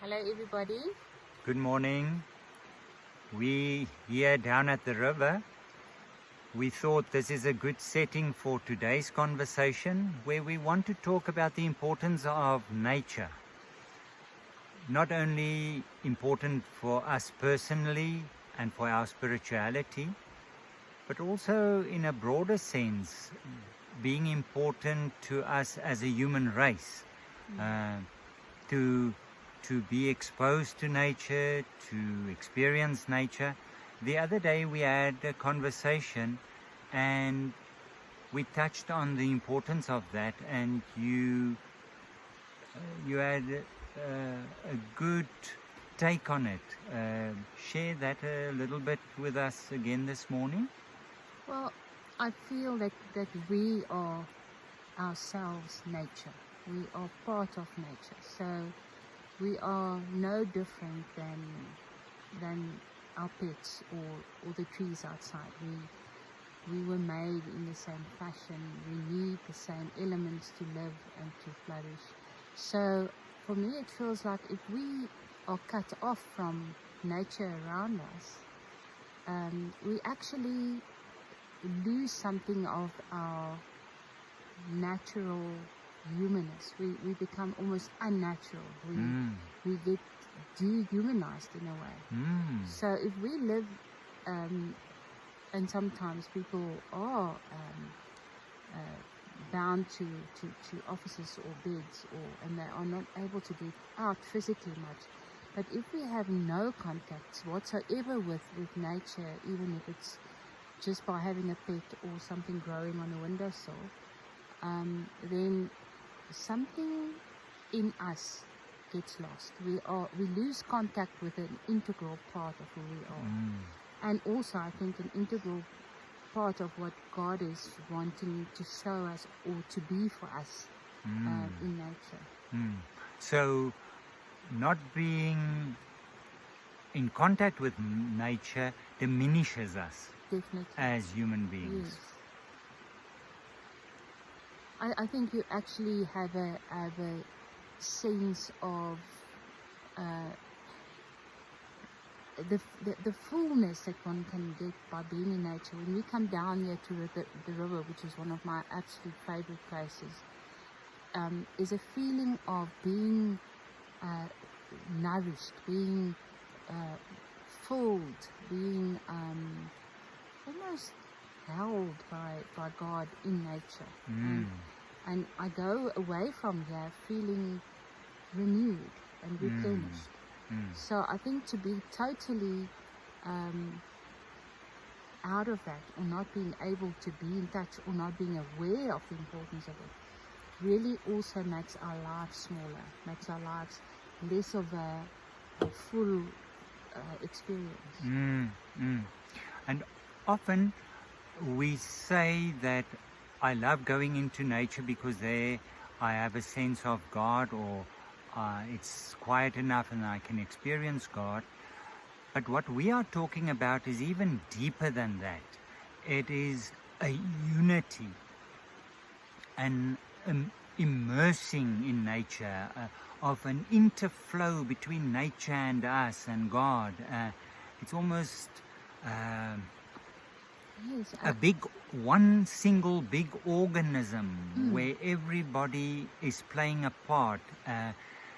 Hello everybody. Good morning. We here down at the river, we thought this is a good setting for today's conversation where we want to talk about the importance of nature. Not only important for us personally and for our spirituality, but also in a broader sense, being important to us as a human race, to be exposed to nature, to experience nature. The other day we had a conversation and we touched on the importance of that, and you had a good take on it. Share that a little bit with us again this morning. Well, I feel that we are ourselves nature. We are part of nature. So we are no different than our pets or the trees outside. We were made in the same fashion. We need the same elements to live and to flourish. So for me it feels like if we are cut off from nature around us, we actually lose something of our natural humanness. We become almost unnatural. We get dehumanized in a way. So if we live, and sometimes people are bound to offices or beds, and they are not able to get out physically much. But if we have no contact whatsoever with nature, even if it's just by having a pet or something growing on a windowsill, then something in us gets lost. We lose contact with an integral part of who we are, and also I think an integral part of what God is wanting to show us or to be for us in nature. So not being in contact with nature diminishes us. Definitely. As human beings. Yes. I think you actually have a sense of the fullness that one can get by being in nature. When we come down here to the river, which is one of my absolute favorite places, is a feeling of being nourished, being filled, being almost held by God in nature. And I go away from here feeling renewed and replenished. So I think to be totally out of that, or not being able to be in touch, or not being aware of the importance of it, really also makes our lives smaller, makes our lives less of a full experience. And often we say that I love going into nature because there I have a sense of God, or it's quiet enough and I can experience God. But what we are talking about is even deeper than that. It is a unity and immersing in nature, of an interflow between nature and us and God. It's almost one single big organism where everybody is playing a part.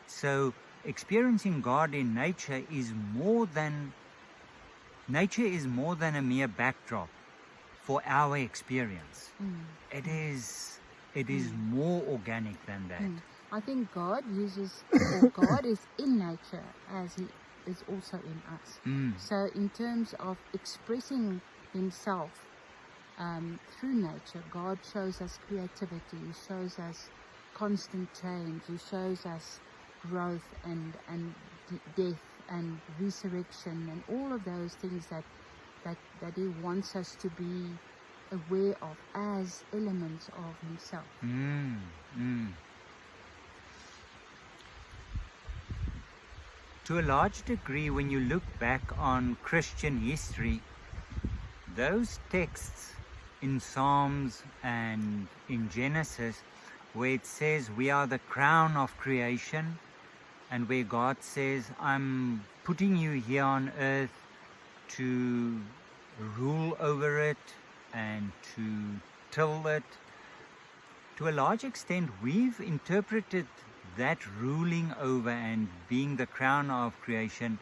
So experiencing God in nature is more than a mere backdrop for our experience. It is more organic than that. I think God is in nature as He is also in us. So in terms of expressing Himself through nature, God shows us creativity, He shows us constant change, He shows us growth and death and resurrection and all of those things that He wants us to be aware of as elements of Himself. To a large degree, when you look back on Christian history, those texts in Psalms and in Genesis where it says we are the crown of creation and where God says, I'm putting you here on earth to rule over it and to till it. To a large extent, we've interpreted that ruling over and being the crown of creation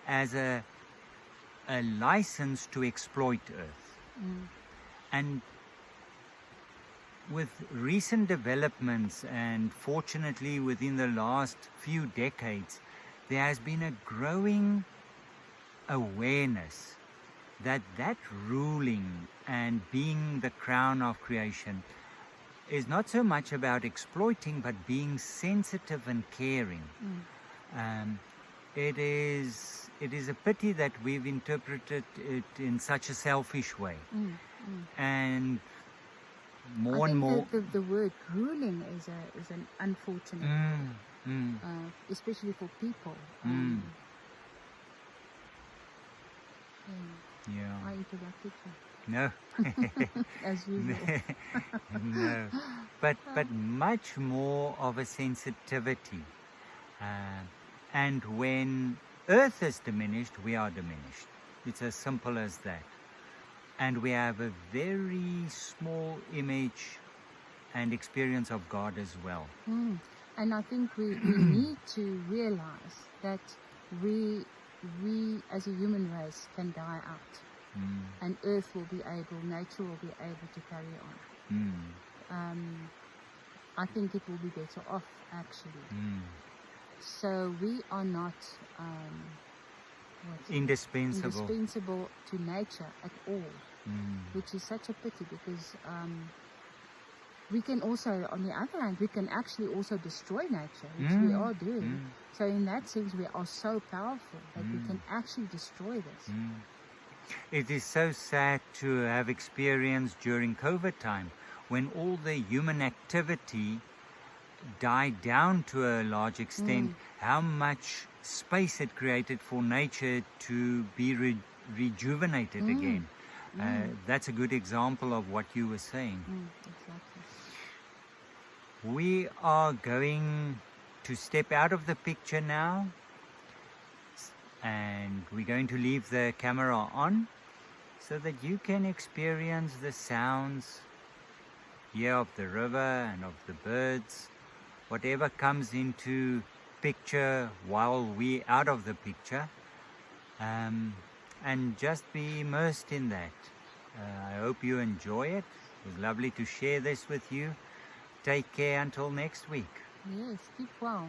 as a license to exploit earth. And with recent developments, and fortunately within the last few decades, there has been a growing awareness that ruling and being the crown of creation is not so much about exploiting, but being sensitive and caring. It is a pity that we've interpreted it in such a selfish way. And more and more, the word ruling is an unfortunate word, especially for people. Yeah. I interrupted you. No. As usual. No. But much more of a sensitivity. And when earth is diminished, we are diminished. It's as simple as that. And we have a very small image and experience of God as well. And I think we need to realize that we as a human race can die out. And earth will be able, nature will be able to carry on. I think it will be better off, actually. So we are not indispensable to nature at all, which is such a pity, because we can also, on the other hand, we can actually also destroy nature, which we are doing. So in that sense, we are so powerful that we can actually destroy this. It is so sad to have experienced during COVID time, when all the human activity died down to a large extent, how much space it created for nature to be rejuvenated again. That's a good example of what you were saying. Exactly. We are going to step out of the picture now, and we're going to leave the camera on so that you can experience the sounds here of the river and of the birds, whatever comes into picture while we're out of the picture, and just be immersed in that. I hope you enjoy it. It was lovely to share this with you. Take care until next week. Yes, keep well.